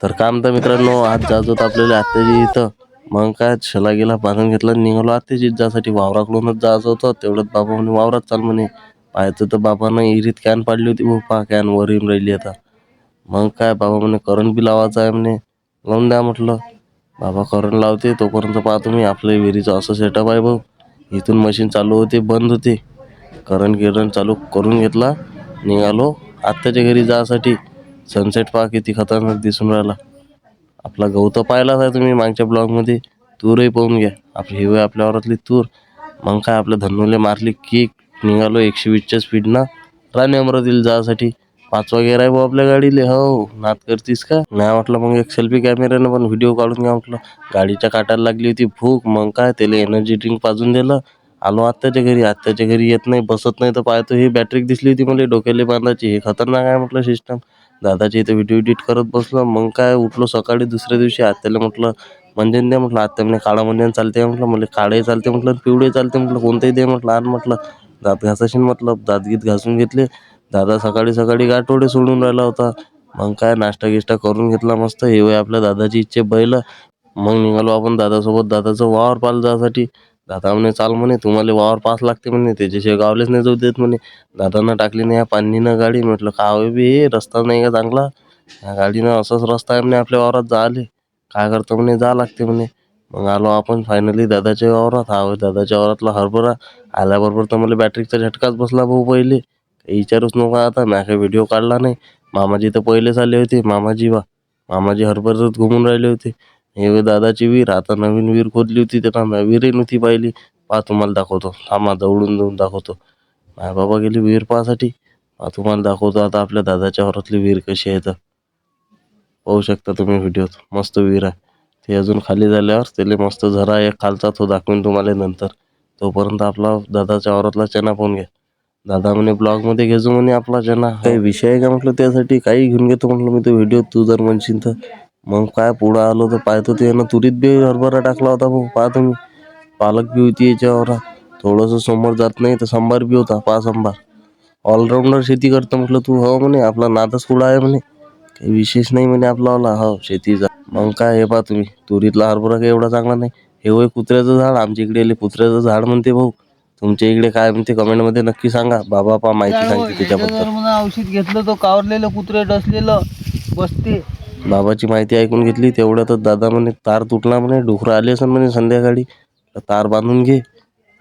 तर काम तर मित्रांनो आज जायचं होतं आपल्याला आत्याजी इथं. मग काय छला गेला बांधून घेतला निघालो आत्याजी जासाठी. वावराकडूनच जायचं होतं तेवढ्यात बाबा म्हणे वावरात चाल म्हणे. पाहायचं तर बाबानं इरीत कॅन पाडली होती भाऊ, कॅन वर येऊन राहिली आता. मग काय बाबा म्हणे करंट बी लावायचा आहे म्हणे, लावून द्या म्हटलं. बाबा करंट लावते तोपर्यंत पाहतो मी आपल्या विहिरीचं असं सेटअप आहे भाऊ. इथून मशीन चालू होते बंद होते, करंट चालू करून घेतला, निघालो आत्याच्या घरी जायसाठी. सनसेट पहा किती खतरनाक दिसून राहिला. आपला गहू तर पाहिलाच आहे तुम्ही मागच्या ब्लॉगमध्ये. तूरही पाहून घ्या, आपली हिरवी आपल्या वावरातली तूर. मग काय आपल्या धनुले मारली किक, निघालो 120च्या स्पीडनं राणी अमरावतीला जायसाठी. 5वा गेअर आहे भाऊ आपल्या गाडीले. हो नाद करतीस का नाही म्हटलं. मग एक सेल्फी कॅमेऱ्यानं पण व्हिडिओ काढून घ्या म्हटलं. गाडीच्या काटाला लागली होती भूक. मग काय त्याला एनर्जी ड्रिंक पाजून दिलं. आलो आत्याच्या घरी. आत्याच्या घरी येत नाही बसत नाही तर पाहतो ही बॅटरी दिसली होती मला डोक्याला बांधायची. हे खतरनाक आहे म्हटलं सिस्टम. दादाची इथं व्हिडिओ एडिट करत बसलो. मग काय उठलो सकाळी दुसऱ्या दिवशी. आत्याला म्हटलं मंजन द्या म्हटलं. आत्या म्हणे काळा मंजन चालते म्हटलं. मला काळे चालते म्हटलं, पिवळे चालते म्हटलं, कोणतंही दे म्हटलं. आण म्हटलं दात घासाशीन म्हटलं. दात गीत घासून घेतले. दादा सकाळी सकाळी गाठोडे सोडून राहिला होता. मग काय नाश्ता गिष्टा करून घेतला मस्त. हे वय आपल्या दादाची इच्छे बैल. मग निघालो आपण दादासोबत दादाचं वावर पाल जायसाठी. दादा म्हणे चाल म्हणे तुम्हाला वावर पास लागते म्हणे, त्याच्याशिवाय गावलेच नाही जाऊ देत म्हणे. दादांना टाकली नाही या पाणीनं गाडी. म्हटलं का हवे बी रस्ता नाही का चांगला, या गाडीनं असंच रस्ता आहे म्हणे आपल्या वावरात जायले. काय करतो म्हणे जा लागते म्हणे. मग आलो आपण फायनली दादाच्या वावरात. हा दादाच्या वावरातला हरभरा आल्याबरोबर तर मला बॅटरीचा झटकाच बसला भाऊ पहिले. विचारूच नका आता. मी काही व्हिडिओ काढला नाही. मामाजी तर पहिलेच आले होते. मामाजी हरभऱ्यात घुमून राहिले होते. हे दादाची विहीर आता नवीन विहीर खोदली होती त्यांना विहीरही नव्हती पाहिली. पहा तुम्हाला दाखवतो, थांबा जवळून जाऊन दाखवतो. माझ्या बाबा गेली विहीर पाहासाठी. तुम्हाला दाखवतो आता आपल्या दादाच्या वावरातली विहीर कशी आहे तर. पाहू शकता तुम्ही व्हिडिओत, मस्त विहीर आहे. ते अजून खाली झाल्यावर त्याला मस्त झरा एक खालचा तो दाखवून तुम्हाला नंतर. तोपर्यंत आपला दादाच्या वावरातला चना पाहून घ्या. दादा म्हणे ब्लॉगमध्ये घेजो म्हणे आपला चना. काही विषय आहे का म्हटलं, त्यासाठी काही घेऊन घेतो म्हटलं मी तो व्हिडिओ तू जर म्हणशील तर. मग काय पुढं आलो तर पाहतो ते ना तुरीत बी हरभरा टाकला होता भाऊ. पहा तुम्ही पालक बी होती याच्यावर. थोडंसं समोर जात नाही तर सांबार बी होता. पहा सांबार. ऑलराऊंडर शेती करतो म्हटलं तू. हो म्हणे आपला नादच पुढं आहे म्हणे, काही विशेष नाही म्हणे आपला हो शेतीचा. मग काय हे पहा तुम्ही तुरीतला हरभरा काही एवढा चांगला नाही. हे होय कुत्र्याचं झाड. आमच्या इकडे कुत्र्याचं झाड म्हणते भाऊ. तुमच्या इकडे काय म्हणते कमेंटमध्ये नक्की सांगा. बाबा पा माहिती सांगते त्याच्याबद्दल. औषध घेतलं तो कावरलेलं कुत्रे डसलेलं बसते. बाबाची माहिती ऐकून घेतली तेवढ्यातच दादा म्हणे तार तुटला म्हणे, डुकरं आले असेल म्हणे संध्याकाळी, तार बांधून घे.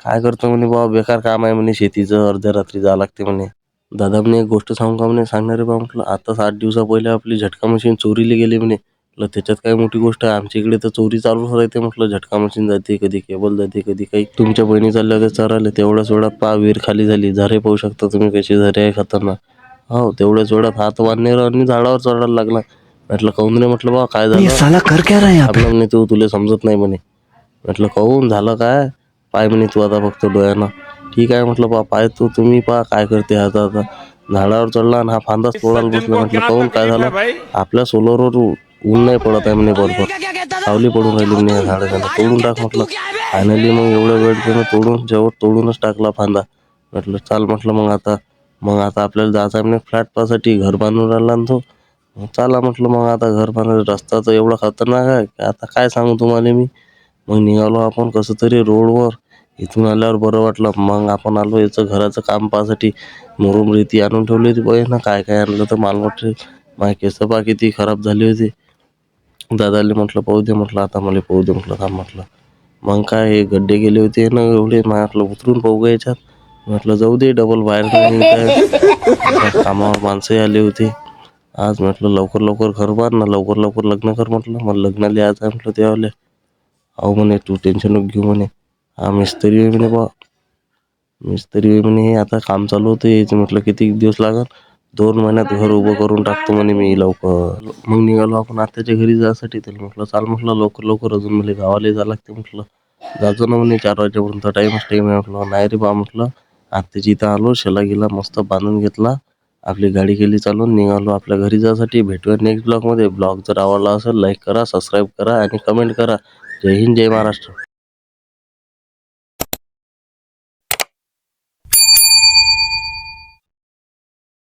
काय करतो म्हणे बाबा बेकार काम आहे म्हणे शेतीचं, अर्ध्या रात्री जावं लागते म्हणे. दादा म्हणे एक गोष्ट सांगू का म्हणे. सांगणारे बा म्हटलं. आता 7 दिवसा पहिले आपली झटका मशीन चोरीला गेली म्हणे. त्याच्यात काय मोठी गोष्ट आहे. आमच्या इकडे तर चोरी चालूच राहते म्हटलं. झटका मशीन जाते, कधी केबल जाते, कधी काही. तुमच्या बहिणी चालल्या होत्या चरायला, तेवढ्याच वेळात पहा विहीर खाली झाली. झरे पाहू शकता तुम्ही कशी झरे आहे खतरनाक. हो तेवढ्याच वेळात हात वाढणार आणि झाडावर चढायला लागला. म्हटलं काहून रे म्हटलं बा काय झालं. साला कर क्या रहा है यहाँ पे? म्हणे तू तुला समजत नाही म्हणे. म्हटलं काहून झालं काय. पाय म्हणे तू आता फक्त डोळ्यानं. ठीक आहे म्हटलं बा पाय तू तुम्ही पहा काय करते आता. झाडावर चढला आणि हा फांदाच तोडायला बसला. म्हटलं काहून काय झालं. आपल्या सोलरवर ऊन नाही पडत आहे म्हणे बरोबर, सावली पडून राहिली म्हणे या झाडाला, तोडून टाक म्हटलं. फायनली मग एवढ्या वेळ त्यानं तोडूनच टाकला फांदा. म्हटलं चाल म्हटलं मग आता आपल्याला जायचं आहे म्हणे फ्लॅट पासाठी. घर बांधून राहिला ना तो. चला म्हटलं मग आता घर बांधायला. रस्ता तर एवढा खतरनाक आहे आता काय सांगू तुम्हाला मी. मग निघालो आपण कसं तरी रोडवर. इथून आल्यावर बरं वाटलं. मग आपण आलो याचं घराचं काम पाहासाठी. मुरुम रेती आणून ठेवली होती बघ ना. काय काय आणलं तर मालमोठे. माझे केस पहा किती खराब झाली होती. दादाले म्हटलं पाहू दे म्हटलं, आता मला पाहू दे म्हटलं, थांब म्हटलं. मग काय हे गड्डे गेले होते ना एवढे. म्हटलं उतरून पाहू का याच्यात. म्हटलं जाऊ दे डबल बाहेर काय. कामावर माणसंही आले होते आज. म्हटलं लवकर घर बांध ना, लवकर लग्न कर म्हटलं. मला लग्नाला यायचं आहे म्हटलं त्यावेळेला. अहो म्हणे तू टेन्शन नको घेऊ म्हणे. हा मिस्त्री आहे म्हणे बा. मिस्त्री आहे म्हणे. आता काम चालू होतं यायचं. म्हटलं किती दिवस लागल. 2 महिन्यात घर उभं करून टाकतो म्हणे मी लवकर. मग निघालो आपण आत्याच्या घरी जायसाठी. त्याला म्हटलं चाल म्हटलं लवकर अजून मला गावाला जावं लागते म्हटलं. जातो ना म्हणे 4 वाजेपर्यंत टाईम आहे म्हटलं. नाही रे बा म्हटलं. आत्याच्या इथं आलो. शेला गेला मस्त बांधून घेतला. आपली गाडी केली चालून, निघालो आपल्या घरी जायसाठी. भेटूया नेक्स्ट ब्लॉगमध्ये. ब्लॉग जर आवडला असेल लाईक करा, सबस्क्राईब करा आणि कमेंट करा. जय हिंद, जय महाराष्ट्र.